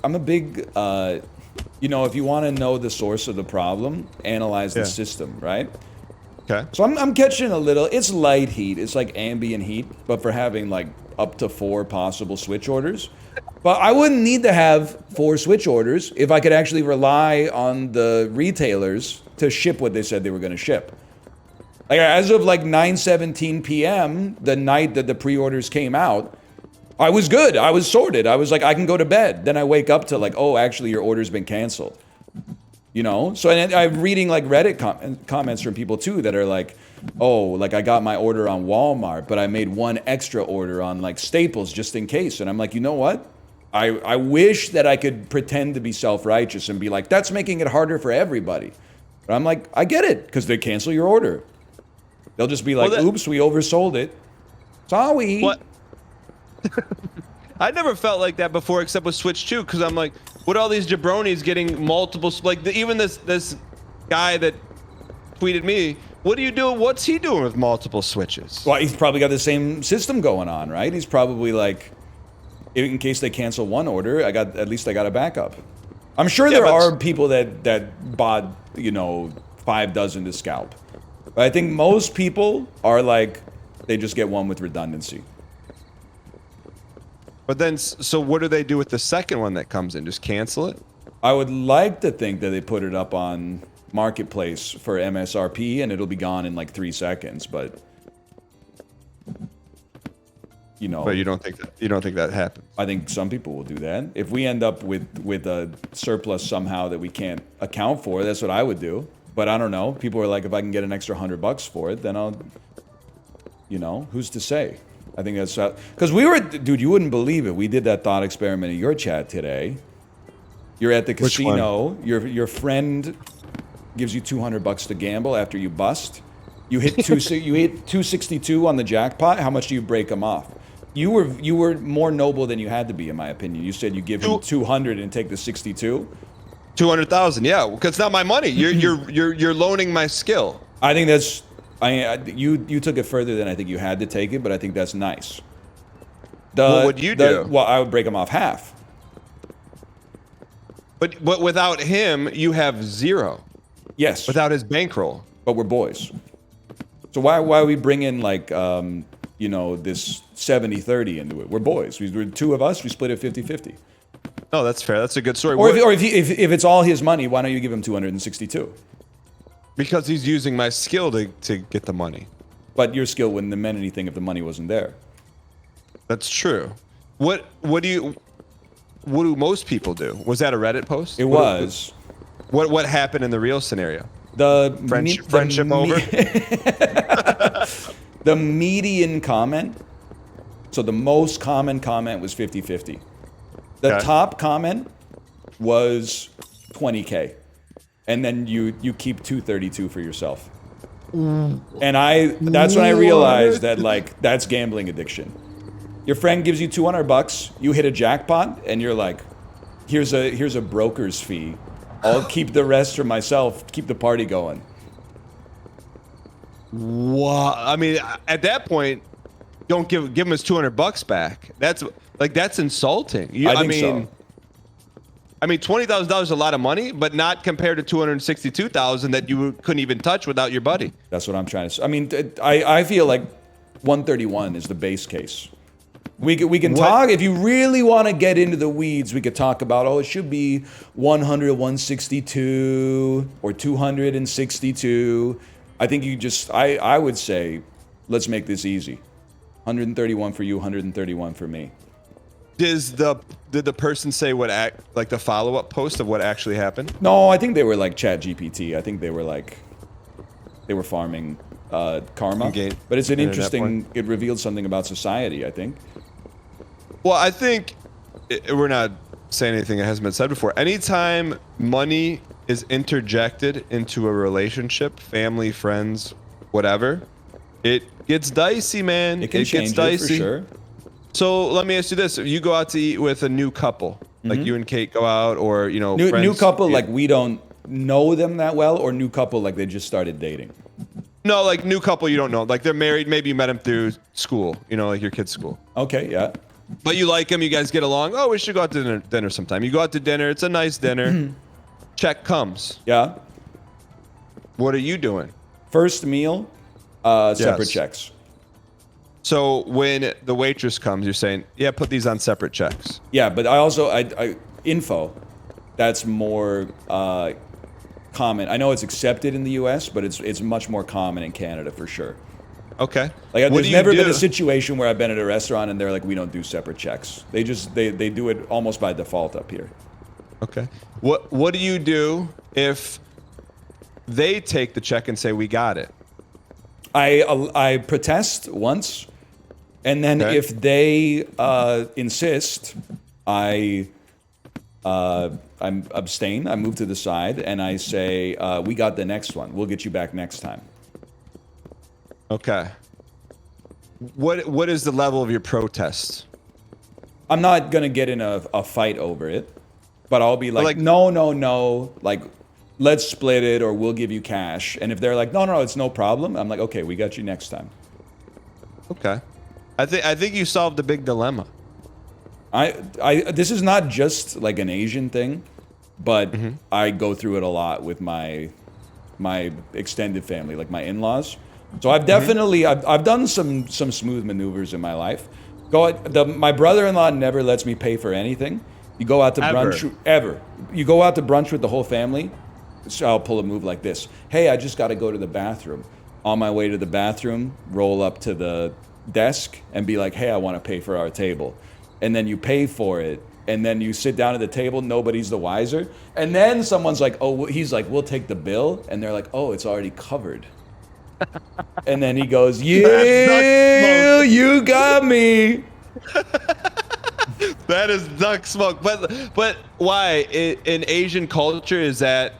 a big you know, if you want to know the source of the problem, analyze the system, right? Okay. So I'm catching a little. It's light heat. It's like ambient heat, but for having like up to 4 possible switch orders. But I wouldn't need to have 4 switch orders if I could actually rely on the retailers to ship what they said they were going to ship. Like as of like 9:17 p.m., the night that the pre-orders came out, I was good. I was sorted. I was like, I can go to bed. Then I wake up to like, oh, actually, your order's been canceled. You know? So and I'm reading like Reddit comments from people too that are like, oh, like I got my order on Walmart, but I made one extra order on like Staples just in case. And I'm like, you know what? I wish that I could pretend to be self-righteous and be like, that's making it harder for everybody. But I'm like, I get it, because they cancel your order. They'll just be like, oops, we oversold it. Sorry. What? I never felt like that before, except with Switch 2, because I'm like, what are all these jabronis getting multiple... Like, even this guy that tweeted me, what are you doing? What's he doing with multiple Switches? Well, he's probably got the same system going on, right? He's probably like, in case they cancel one order, at least I got a backup. I'm sure there are people that bought, you know, 5 dozen to scalp. But I think most people are like, they just get one with redundancy. But then, so what do they do with the second one that comes in? Just cancel it? I would like to think that they put it up on Marketplace for MSRP and it'll be gone in like 3 seconds, but... You know, but you don't think that happens? I think some people will do that. If we end up with a surplus somehow that we can't account for, that's what I would do. But I don't know. People are like, if I can get an extra $100 for it, then I'll, you know, who's to say? I think that's because we were, dude, you wouldn't believe it. We did that thought experiment in your chat today. You're at the casino. Your friend gives you $200 to gamble after you bust. You hit 262 on the jackpot. How much do you break them off? You were more noble than you had to be, in my opinion. You said you give him 200 and take the 62. 200,000, yeah, because it's not my money. You're loaning my skill. I think that's you took it further than I think you had to take it, but I think that's nice. What would you do? Well, I would break him off half. But without him, you have 0. Yes. without his bankroll. But we're boys. So why we bring in like this 70-30 into it? We're boys. We're two of us. We split it 50-50. No, that's fair. That's a good story. Or if it's all his money, why don't you give him 262? Because he's using my skill to get the money. But your skill wouldn't have meant anything if the money wasn't there. That's true. What do most people do? Was that a Reddit post? It was. What happened in the real scenario? Friendship over? The median comment, so the most common comment was 50-50. The Okay. top comment was 20K. And then you keep 232 for yourself. And that's when I realized that like that's gambling addiction. Your friend gives you $200, you hit a jackpot, and you're like, here's a broker's fee. I'll keep the rest for myself, keep the party going. Wow. I mean, at that point, don't give him his $200 back. That's insulting. I think so. I mean, $20,000 is a lot of money, but not compared to $262,000 that you couldn't even touch without your buddy. That's what I'm trying to say. I mean, I feel like 131 is the base case. We can talk, if you really want to get into the weeds, we could talk about, it should be 100, 162 or 262. I think I would say, let's make this easy. 131 for you, 131 for me. Did the person say the follow-up post of what actually happened? No, I think they were like Chat GPT. I think they were farming karma. But it's it revealed something about society, I think. Well, I think we're not saying anything that hasn't been said before. Anytime money is interjected into a relationship, family, friends, whatever, it gets dicey, man. It gets dicey. For sure. So let me ask you this: if you go out to eat with a new couple, like you and Kate go out, or friends, new couple, like we don't know them that well, or new couple like they just started dating. No, like new couple you don't know, like they're married. Maybe you met them through school, like your kid's school. Okay, yeah. But you like them, you guys get along. Oh, we should go out to dinner sometime. You go out to dinner. It's a nice dinner. Check comes. Yeah. What are you doing? First meal, separate Yes. checks. So when the waitress comes, you're saying, yeah, put these on separate checks. Yeah, but I also info. That's more common. I know it's accepted in the U.S., but it's much more common in Canada for sure. Okay. Like there's never been a situation where I've been at a restaurant and they're like, we don't do separate checks. They do it almost by default up here. Okay. What do you do if they take the check and say we got it? I protest once, and then Okay. if they insist, I abstain. I move to the side and I say, we got the next one. We'll get you back next time. Okay. What is the level of your protest? I'm not gonna get in a fight over it, but I'll be like, no, like let's split it or we'll give you cash. And if they're like, no, it's no problem, I'm like, okay, we got you next time. Okay. I think you solved the big dilemma. This is not just like an Asian thing, but I go through it a lot with my extended family, like my in-laws. So I've definitely I've done some smooth maneuvers in my life. My brother-in-law never lets me pay for anything. You go out to brunch ever. You go out to brunch with the whole family. So I'll pull a move like this. Hey, I just got to go to the bathroom. On my way to the bathroom, roll up to the desk and be like, hey, I want to pay for our table. And then you pay for it. And then you sit down at the table, nobody's the wiser. And then someone's like, he's like, we'll take the bill. And they're like, oh, it's already covered. And then he goes, yeah, you got me. That is duck smoke. But why? In Asian culture, is that,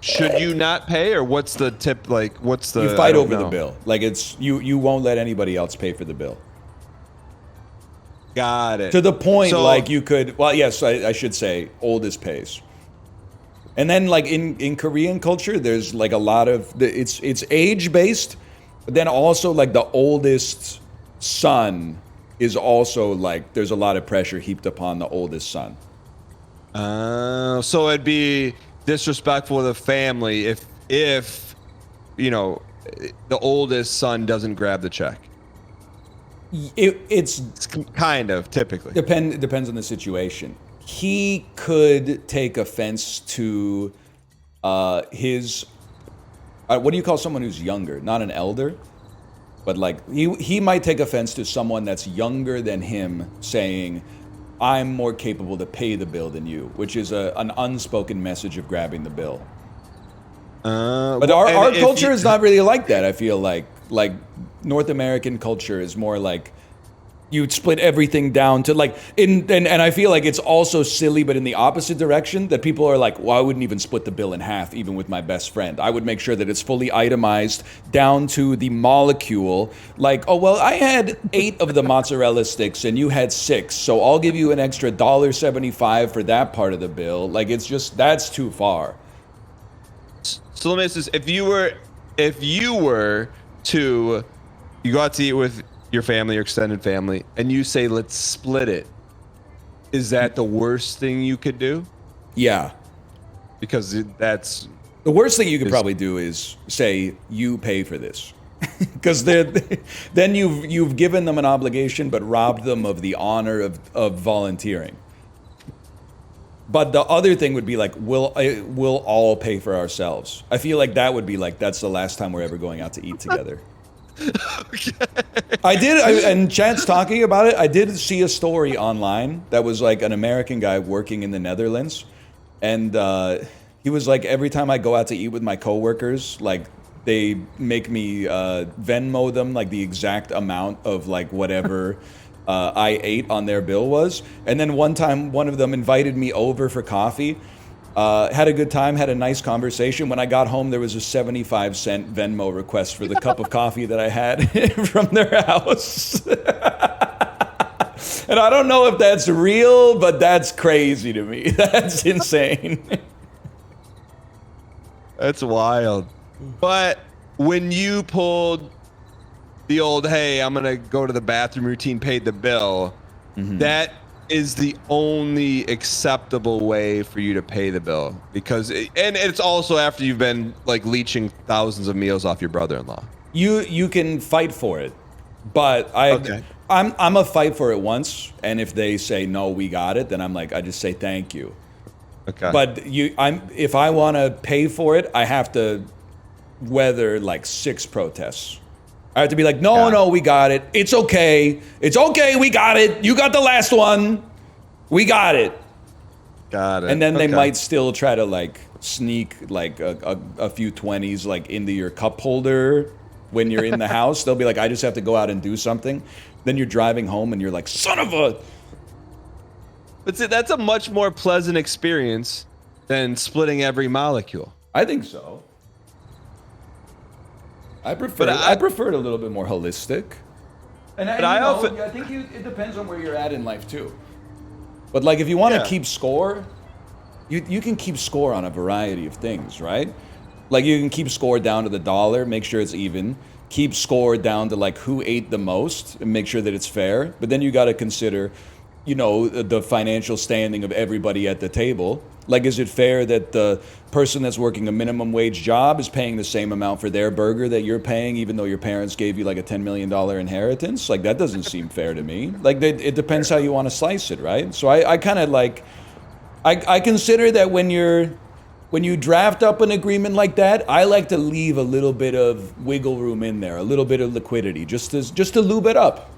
should you not pay, or what's the tip? Like, what's the... You fight over the bill. Like, it's, you won't let anybody else pay for the bill. Got it. To the point, So- like, you could, well, yes, I should say, oldest pays. And then, like, in Korean culture, there's, like, a lot of, it's age-based, but then also, like, the oldest son is also, like, there's a lot of pressure heaped upon the oldest son. So it'd be disrespectful to the family if if, the oldest son doesn't grab the check? It's kind of typically. Depends on the situation. He could take offense to his. What do you call someone who's younger? Not an elder, but like he might take offense to someone that's younger than him saying, "I'm more capable to pay the bill than you," which is an unspoken message of grabbing the bill. But our culture is not really like that. I feel like North American culture is more like you'd split everything down to like and I feel like it's also silly, but in the opposite direction, that people are like, well, I wouldn't even split the bill in half, even with my best friend. I would make sure that it's fully itemized down to the molecule. Like, oh, well, I had 8 of the mozzarella sticks and you had 6, so I'll give you an extra $1.75 for that part of the bill. Like, it's just, that's too far. So let me ask this: if you were to go out to eat with your family or extended family, and you say, let's split it, is that the worst thing you could do? Yeah. Because that's... The worst thing you could probably do is say, you pay for this. Because then you've given them an obligation, but robbed them of the honor of volunteering. But the other thing would be like, we'll all pay for ourselves. I feel like that would be like, that's the last time we're ever going out to eat together. Okay. And Chad's talking about it. I did see a story online that was like an American guy working in the Netherlands, and he was like, every time I go out to eat with my coworkers, like they make me Venmo them like the exact amount of like whatever I ate on their bill was. And then one time, one of them invited me over for coffee. Had a good time, had a nice conversation. When I got home, there was a 75-cent Venmo request for the cup of coffee that I had from their house. And I don't know if that's real, but that's crazy to me. That's insane. That's wild. But when you pulled the old, hey, I'm going to go to the bathroom routine, paid the bill, that is the only acceptable way for you to pay the bill, because and it's also after you've been like leeching thousands of meals off your brother-in-law. You can fight for it, but I'm a fight for it once, and if they say no, we got it, then I'm like, I just say thank you. Okay. But if I want to pay for it, I have to weather like 6 protests. I have to be like, no, we got it. It's okay. It's okay. We got it. You got the last one. We got it. Got it. And then they might still try to like sneak like a few 20s like into your cup holder when you're in the house. They'll be like, I just have to go out and do something. Then you're driving home and you're like, son of a... But see, that's a much more pleasant experience than splitting every molecule. I think so. I prefer it a little bit more holistic. And I think it depends on where you're at in life too. But like if you want to keep score, you can keep score on a variety of things, right? Like you can keep score down to the dollar, make sure it's even. Keep score down to like who ate the most and make sure that it's fair. But then you got to consider, the financial standing of everybody at the table. Like, is it fair that the person that's working a minimum wage job is paying the same amount for their burger that you're paying, even though your parents gave you like a $10 million inheritance? Like, that doesn't seem fair to me. Like, it depends how you want to slice it, right? So I kind of like, I consider that when you draft up an agreement like that, I like to leave a little bit of wiggle room in there, a little bit of liquidity, just to lube it up.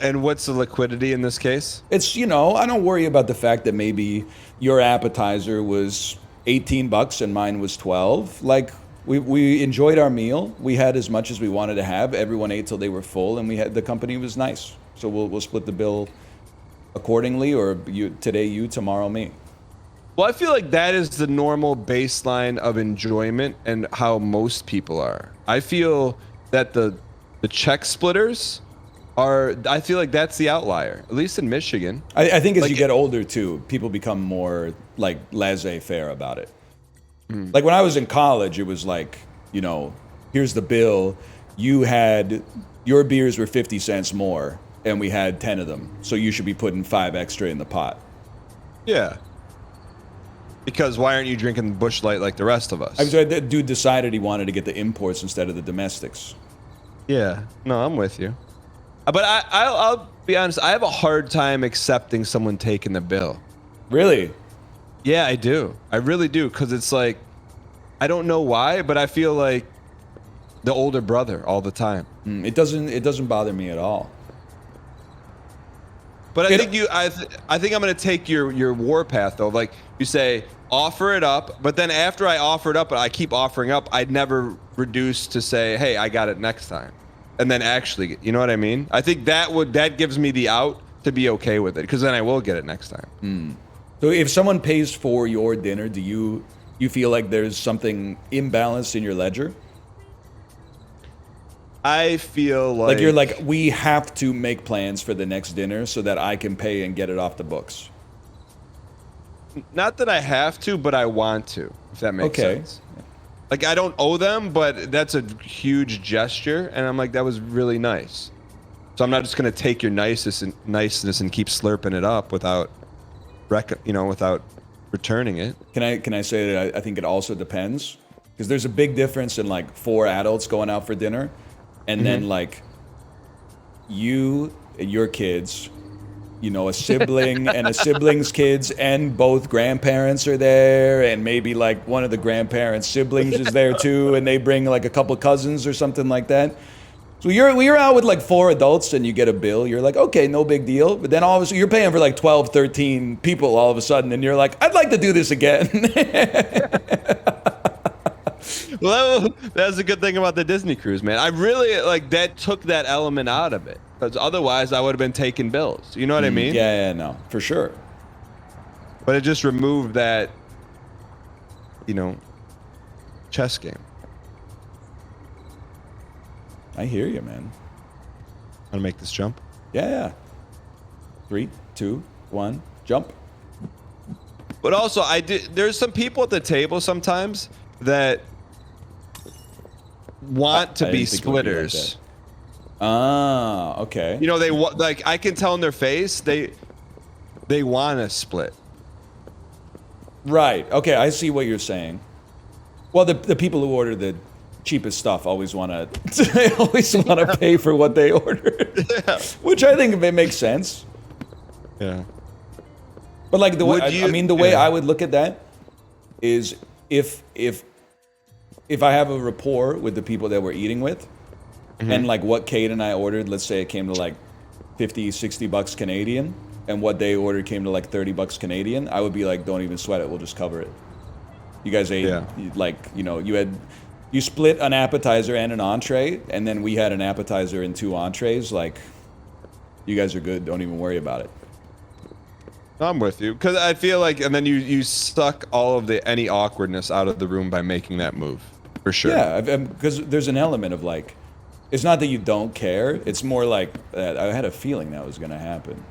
And what's the liquidity in this case? It's, I don't worry about the fact that maybe your appetizer was $18 and mine was $12. Like, we enjoyed our meal. We had as much as we wanted to have. Everyone ate till they were full, and the company was nice. So we'll split the bill accordingly, or today you, tomorrow me. Well, I feel like that is the normal baseline of enjoyment and how most people are. I feel that the check splitters I feel like that's the outlier, at least in Michigan. I think as you get older too, people become more like laissez-faire about it. Like when I was in college, it was like, here's the bill. Your beers were 50 cents more, and we had 10 of them, so you should be putting 5 extra in the pot. Yeah. Because why aren't you drinking Busch Light like the rest of us? That dude decided he wanted to get the imports instead of the domestics. Yeah, no, I'm with you. But I'll be honest, I have a hard time accepting someone taking the bill. Really? Yeah, I do. I really do, because it's like, I don't know why, but I feel like the older brother all the time. It doesn't bother me at all. But I think I'm gonna take your warpath though. Like you say, offer it up, but then after I offer it up, I keep offering up. I'd never reduce to say, hey, I got it next time, and then actually, you know what I mean? I think that gives me the out to be okay with it, because then I will get it next time. So if someone pays for your dinner, do you feel like there's something imbalanced in your ledger? I feel like you're like, we have to make plans for the next dinner so that I can pay and get it off the books. Not that I have to, but I want to, if that makes sense. Like, I don't owe them, but that's a huge gesture, and I'm like, that was really nice. So I'm not just gonna take your niceness and keep slurping it up without returning it. Can I say that I think it also depends, because there's a big difference in like 4 adults going out for dinner, and then like you and your kids, a sibling and a sibling's kids, and both grandparents are there, and maybe like one of the grandparents' siblings is there too, and they bring like a couple cousins or something like that. So you're out with like 4 adults and you get a bill. You're like, okay, no big deal. But then all of a sudden you're paying for like 12, 13 people all of a sudden, and you're like, I'd like to do this again. Well, that's a good thing about the Disney cruise, man. I really like that took that element out of it, because otherwise I would have been taking bills. You know what I mean? Yeah, no, for sure. But it just removed that, chess game. I hear you, man. Want to make this jump? Yeah. 3, 2, 1, jump. But also, there's some people at the table sometimes that want to be splitters. Okay. They like, I can tell in their face they want to split. Right. Okay, I see what you're saying. Well, the people who order the cheapest stuff always want to pay for what they ordered, which I think it makes sense. Yeah. But like the way I would look at that is if I have a rapport with the people that we're eating with, and like what Kate and I ordered, let's say it came to like $50-$60 Canadian, and what they ordered came to like $30 Canadian, I would be like, don't even sweat it, we'll just cover it. You guys ate you split an appetizer and an entree, and then we had an appetizer and 2 entrees. Like, you guys are good, don't even worry about it. I'm with you, because I feel like, and then you suck all of any awkwardness out of the room by making that move, for sure. Yeah, because there's an element of like, it's not that you don't care. It's more like I had a feeling that was gonna happen.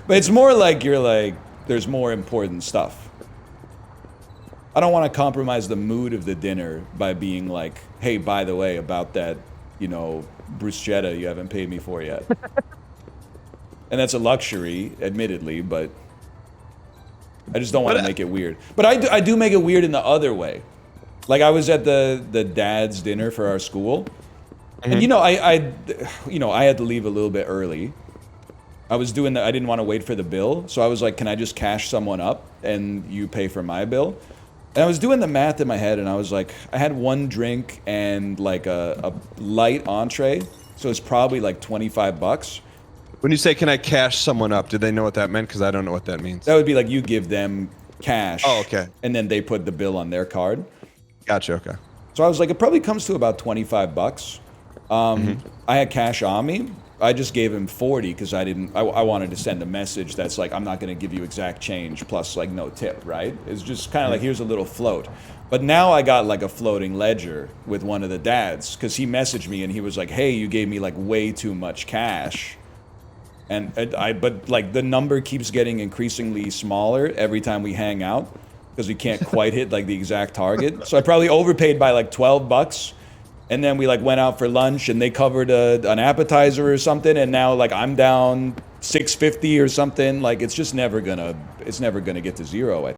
But it's more like you're like, there's more important stuff. I don't want to compromise the mood of the dinner by being like, hey, by the way, about that, bruschetta you haven't paid me for yet. And that's a luxury, admittedly, but I just don't want to make it weird. But I do make it weird in the other way. Like, I was at the dad's dinner for our school, and I had to leave a little bit early. I didn't want to wait for the bill, so I was like, can I just cash someone up and you pay for my bill? And I was doing the math in my head, and I was like, I had 1 drink and like a light entree, so it's probably like $25. When you say, can I cash someone up, do they know what that meant? Because I don't know what that means. That would be like you give them cash. Oh, okay. And then they put the bill on their card. Gotcha, okay. So I was like, it probably comes to about $25. I had cash on me. I just gave him 40 because I wanted to send a message that's like, I'm not going to give you exact change plus like no tip, right? It's just kind of like, here's a little float. But now I got like a floating ledger with one of the dads, because he messaged me and he was like, hey, you gave me like way too much cash. And but like the number keeps getting increasingly smaller every time we hang out, because we can't quite hit like the exact target. So I probably overpaid by like $12. And then we like went out for lunch and they covered an appetizer or something, and now like I'm down $6.50 or something. Like it's never gonna get to zero.